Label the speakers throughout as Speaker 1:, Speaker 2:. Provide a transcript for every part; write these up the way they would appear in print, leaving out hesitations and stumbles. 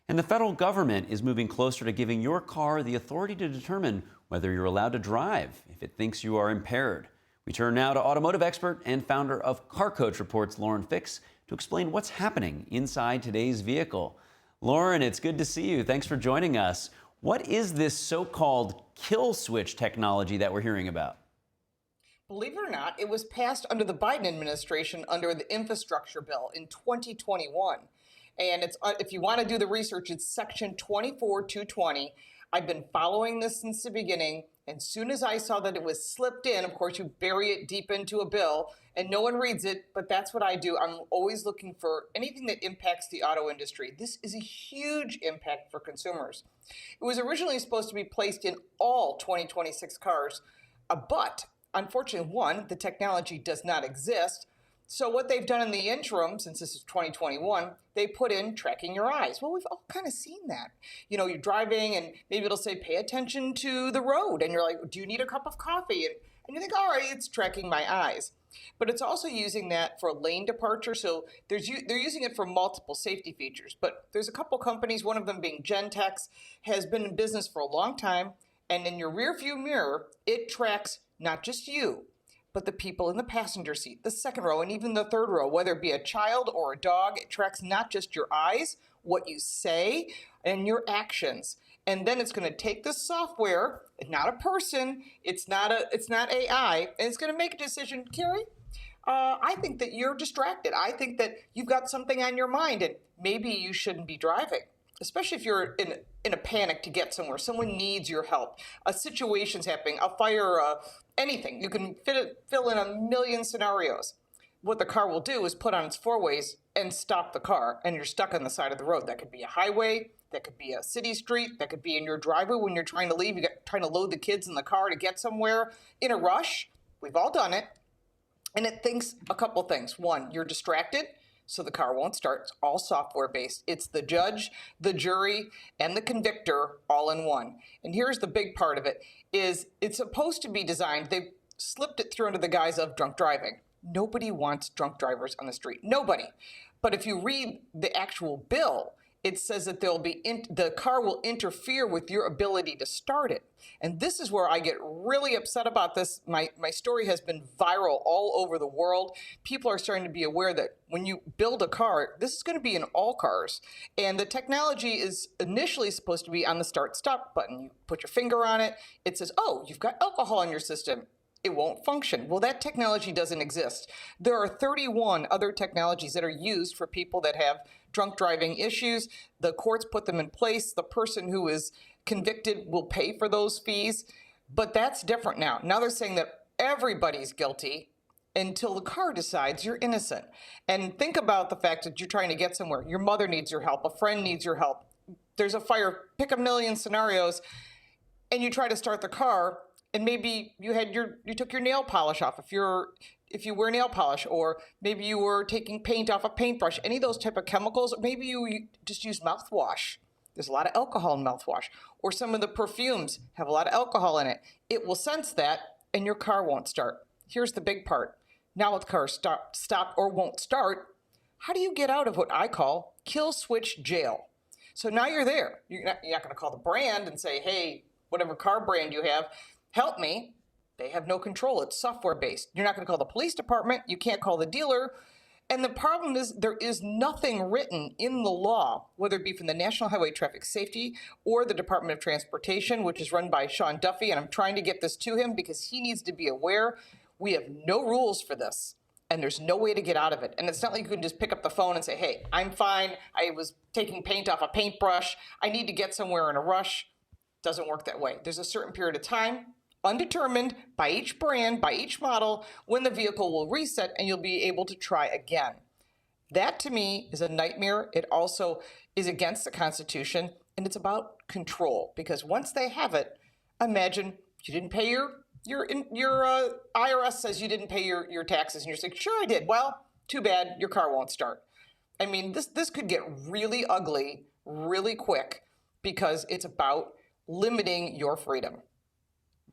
Speaker 1: And the federal government is moving closer to giving your car the authority to determine whether you're allowed to drive if it thinks you are impaired. We turn now to automotive expert and founder of Car Coach Reports, Lauren Fix, to explain what's happening inside today's vehicle. Lauren, it's good to see you. Thanks for joining us. What is this so-called kill switch technology that we're hearing about?
Speaker 2: Believe it or not, it was passed under the Biden administration under the infrastructure bill in 2021. And if you want to do the research, it's section 24220. I've been following this since the beginning. And soon as I saw that it was slipped in, of course, you bury it deep into a bill and no one reads it, but that's what I do. I'm always looking for anything that impacts the auto industry. This is a huge impact for consumers. It was originally supposed to be placed in all 2026 cars, but unfortunately, one, the technology does not exist. So what they've done in the interim, since this is 2021, they put in tracking your eyes. Well, we've all kind of seen that. You know, you're driving and maybe it'll say, pay attention to the road. And you're like, do you need a cup of coffee? And you think, all right, it's tracking my eyes. But it's also using that for lane departure. So they're using it for multiple safety features. But there's a couple companies, one of them being Gentex, has been in business for a long time. And in your rear view mirror, it tracks not just you, but the people in the passenger seat, the second row, and even the third row, whether it be a child or a dog. It tracks not just your eyes, what you say, and your actions. And then it's going to take this software, not a person, it's not AI, and it's going to make a decision. Carrie, I think that you're distracted. I think that you've got something on your mind, and maybe you shouldn't be driving, especially if you're in a panic to get somewhere. Someone needs your help. A situation's happening, a fire, anything. You can fill in a million scenarios. What the car will do is put on its four ways and stop the car, and you're stuck on the side of the road. That could be a highway, that could be a city street, that could be in your driveway when you're trying to leave. You're trying to load the kids in the car to get somewhere in a rush. We've all done it. And it thinks a couple things. One, you're distracted, so the car won't start. It's all software-based. It's the judge, the jury, and the convictor all in one. And here's the big part of it, is it's supposed to be designed, they've slipped it through under the guise of drunk driving. Nobody wants drunk drivers on the street. Nobody. But if you read the actual bill, it says that the car will interfere with your ability to start it. And this is where I get really upset about this. My story has been viral all over the world. People are starting to be aware that when you build a car, this is going to be in all cars. And the technology is initially supposed to be on the start-stop button. You put your finger on it. It says, oh, you've got alcohol in your system. It won't function. Well, that technology doesn't exist. There are 31 other technologies that are used for people that have drunk driving issues. The courts put them in place. The person who is convicted will pay for those fees. But that's different now. Now they're saying that everybody's guilty until the car decides you're innocent. And think about the fact that you're trying to get somewhere. Your mother needs your help. A friend needs your help. There's a fire. Pick a million scenarios. And you try to start the car. And maybe you took your nail polish off if you wear nail polish, or maybe you were taking paint off a paintbrush, any of those type of chemicals, or maybe you just use mouthwash. There's a lot of alcohol in mouthwash, or some of the perfumes have a lot of alcohol in it. It will sense that and your car won't start. Here's the big part. Now the car stopped or won't start, how do you get out of what I call kill switch jail? So now you're there. You're not going to call the brand and say, hey, whatever car brand you have, help me. They have no control. It's software-based. You're not going to call the police department. You can't call the dealer. And the problem is there is nothing written in the law, whether it be from the National Highway Traffic Safety or the Department of Transportation, which is run by Sean Duffy, and I'm trying to get this to him because he needs to be aware. We have no rules for this, and there's no way to get out of it. And it's not like you can just pick up the phone and say, hey, I'm fine. I was taking paint off a paintbrush. I need to get somewhere in a rush. Doesn't work that way. There's a certain period of time, undetermined by each brand, by each model, when the vehicle will reset and you'll be able to try again. That to me is a nightmare. It also is against the Constitution, and it's about control, because once they have it, imagine you didn't pay your IRS says you didn't pay your taxes, and you're saying, sure I did. Well, too bad, your car won't start. I mean, this could get really ugly really quick because it's about limiting your freedom.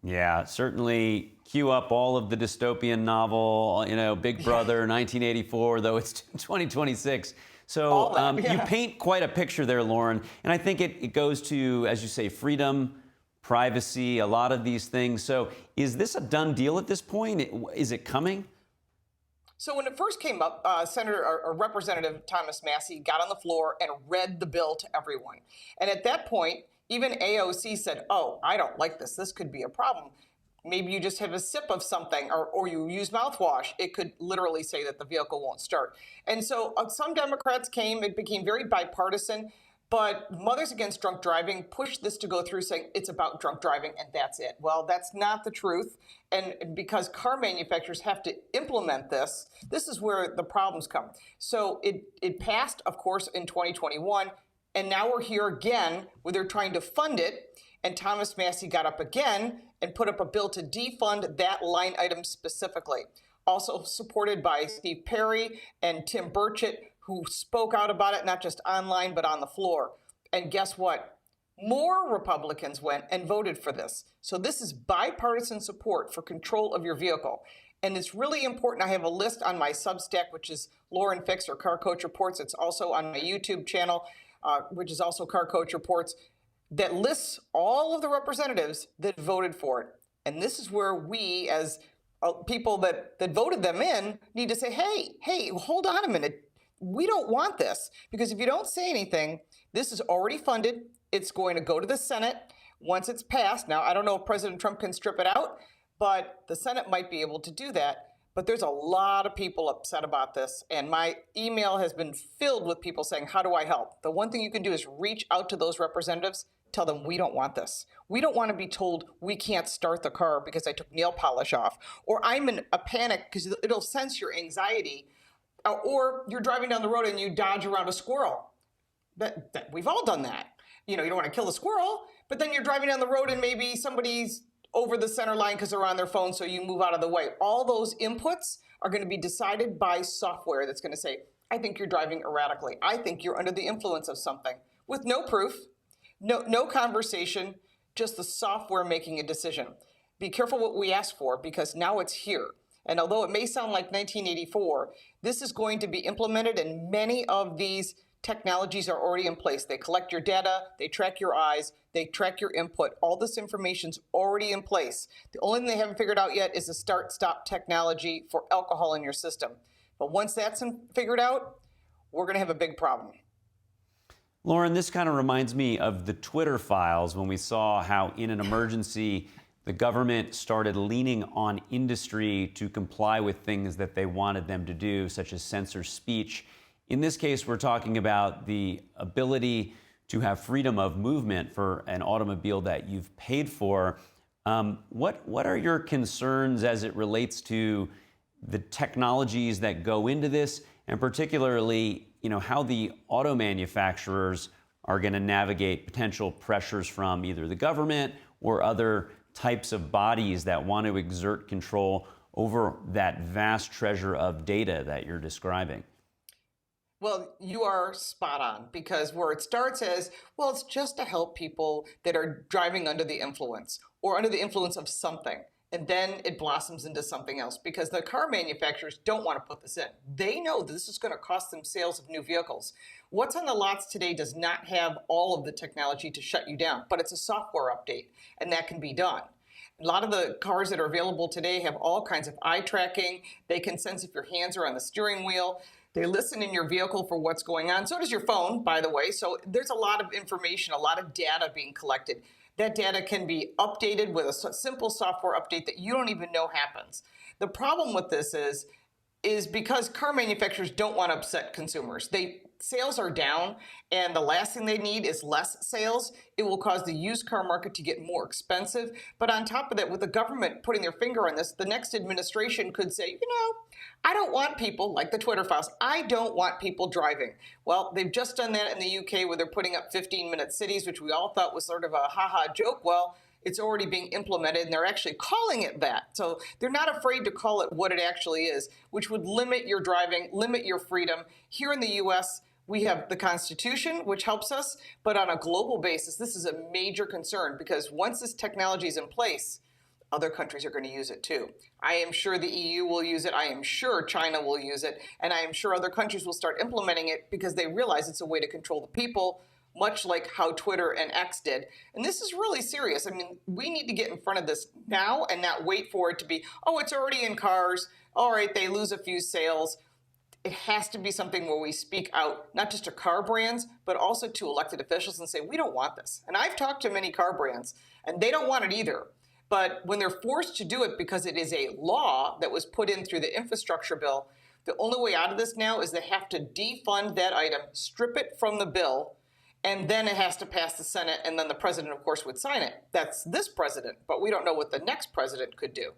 Speaker 1: Yeah, certainly cue up all of the dystopian novel, Big Brother, 1984, though it's 2026. So
Speaker 2: Yeah.
Speaker 1: you paint quite a picture there, Lauren. And I think it goes to, as you say, freedom, privacy, a lot of these things. So is this a done deal at this point? Is it coming?
Speaker 2: So when it first came up, Senator or Representative Thomas Massey got on the floor and read the bill to everyone. And at that point, even AOC said, oh, I don't like this. This could be a problem. Maybe you just have a sip of something or you use mouthwash. It could literally say that the vehicle won't start. And so some Democrats came, it became very bipartisan. But Mothers Against Drunk Driving pushed this to go through saying it's about drunk driving and that's it. Well, that's not the truth. And because car manufacturers have to implement this, this is where the problems come. So it passed, of course, in 2021. And now we're here again where they're trying to fund it. And Thomas Massey got up again and put up a bill to defund that line item specifically. Also supported by Steve Perry and Tim Burchett, who spoke out about it, not just online, but on the floor. And guess what? More Republicans went and voted for this. So this is bipartisan support for control of your vehicle. And it's really important. I have a list on my Substack, which is Lauren Fix or Car Coach Reports. It's also on my YouTube channel, which is also Car Coach Reports, that lists all of the representatives that voted for it. And this is where we, as people that voted them in, need to say, hey, hold on a minute. We don't want this, because if you don't say anything, this is already funded. It's going to go to the Senate once it's passed. Now, I don't know if President Trump can strip it out, but the Senate might be able to do that. But there's a lot of people upset about this. And my email has been filled with people saying, how do I help? The one thing you can do is reach out to those representatives, tell them we don't want this. We don't want to be told we can't start the car because I took nail polish off, or I'm in a panic because it'll sense your anxiety. Or you're driving down the road and you dodge around a squirrel. We've all done that. You know, you don't want to kill the squirrel, but then you're driving down the road and maybe somebody's over the center line because they're on their phone, so you move out of the way. All those inputs are going to be decided by software that's going to say, I think you're driving erratically. I think you're under the influence of something, with no proof, no conversation, just the software making a decision. Be careful what we ask for, because now it's here. And although it may sound like 1984, this is going to be implemented, and many of these technologies are already in place. They collect your data, they track your eyes, they track your input. All this information's already in place. The only thing they haven't figured out yet is the start-stop technology for alcohol in your system. But once that's figured out, we're going to have a big problem.
Speaker 1: Lauren, this kind of reminds me of the Twitter files, when we saw how in an emergency the government started leaning on industry to comply with things that they wanted them to do, such as censor speech. In this case, we're talking about the ability to have freedom of movement for an automobile that you've paid for. What are your concerns as it relates to the technologies that go into this, and particularly, how the auto manufacturers are going to navigate potential pressures from either the government or other types of bodies that want to exert control over that vast treasure of data that you're describing?
Speaker 2: Well, you are spot on, because where it starts is, well, it's just to help people that are driving under the influence or under the influence of something. And then it blossoms into something else, because the car manufacturers don't want to put this in. They know that this is going to cost them sales of new vehicles. What's on the lots today does not have all of the technology to shut you down, but it's a software update, and that can be done. A lot of the cars that are available today have all kinds of eye tracking. They can sense if your hands are on the steering wheel. They listen in your vehicle for what's going on. So does your phone, by the way. So there's a lot of information, a lot of data being collected. That data can be updated with a simple software update that you don't even know happens. The problem with this is because car manufacturers don't want to upset consumers. Sales are down, and the last thing they need is less sales. It will cause the used car market to get more expensive. But on top of that, with the government putting their finger on this, the next administration could say, I don't want people, like the Twitter files, I don't want people driving. Well, they've just done that in the UK, where they're putting up 15-minute cities, which we all thought was sort of a ha-ha joke. Well, it's already being implemented, and they're actually calling it that. So they're not afraid to call it what it actually is, which would limit your driving, limit your freedom. Here in the US, we have the Constitution, which helps us, but on a global basis, this is a major concern, because once this technology is in place, other countries are going to use it too. I am sure the EU will use it. I am sure China will use it. And I am sure other countries will start implementing it because they realize it's a way to control the people, much like how Twitter and X did. And this is really serious. I mean, we need to get in front of this now and not wait for it to be, oh, it's already in cars. All right, they lose a few sales. It has to be something where we speak out, not just to car brands, but also to elected officials and say, we don't want this. And I've talked to many car brands, and they don't want it either. But when they're forced to do it because it is a law that was put in through the infrastructure bill, the only way out of this now is they have to defund that item, strip it from the bill, and then it has to pass the Senate, and then the president, of course, would sign it. That's this president, but we don't know what the next president could do.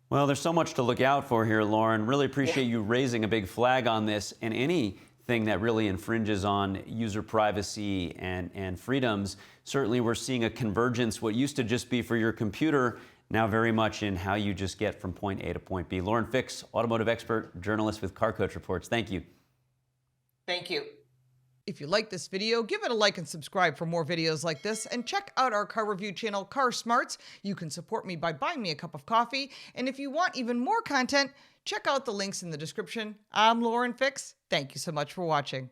Speaker 1: Well, there's so much to look out for here, Lauren. Really appreciate you raising a big flag on this, and anything that really infringes on user privacy and freedoms. Certainly we're seeing a convergence, what used to just be for your computer, now very much in how you just get from point A to point B. Lauren Fix, automotive expert, journalist with Car Coach Reports. Thank you.
Speaker 2: Thank you.
Speaker 3: If you like this video, give it a like and subscribe for more videos like this, and check out our car review channel, Car Smarts. You can support me by buying me a cup of coffee, and if you want even more content, check out the links in the description. I'm Lauren Fix. Thank you so much for watching.